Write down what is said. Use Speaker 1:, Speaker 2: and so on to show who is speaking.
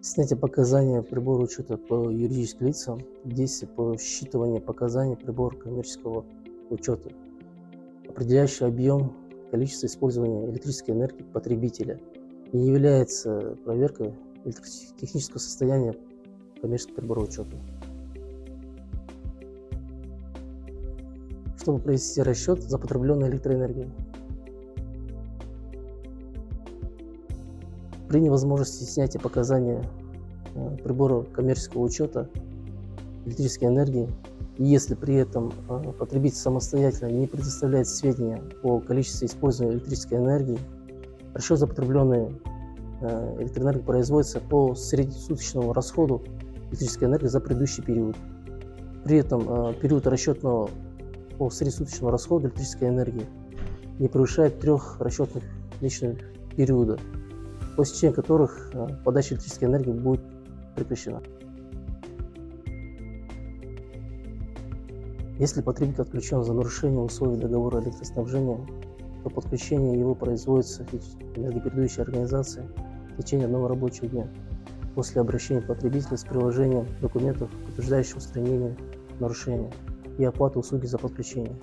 Speaker 1: Снятие показания прибора учета по юридическим лицам, действие по считыванию показаний прибора коммерческого учета, определяющий объем, количество использования электрической энергии потребителя, не является проверкой электротехнического состояния коммерческого прибора учета. Чтобы провести расчет за потребленную электроэнергию. При невозможности снятия показания прибора коммерческого учета электрической энергии, и если при этом потребитель самостоятельно не предоставляет сведения о количестве использованной электрической энергии, расчет за потребленную электроэнергию производится по среднесуточному расходу электрической энергии за предыдущий период. При этом период расчетного по среднесуточному расходу электрической энергии не превышает 3 расчетных месячных периода, по истечении которых подача электрической энергии будет прекращена. Если потребитель отключен за нарушение условий договора электроснабжения, то подключение его производится энергопередающей организации в течение 1 рабочего дня после обращения потребителя с приложением документов, подтверждающих устранение нарушения и оплаты услуги за подключение.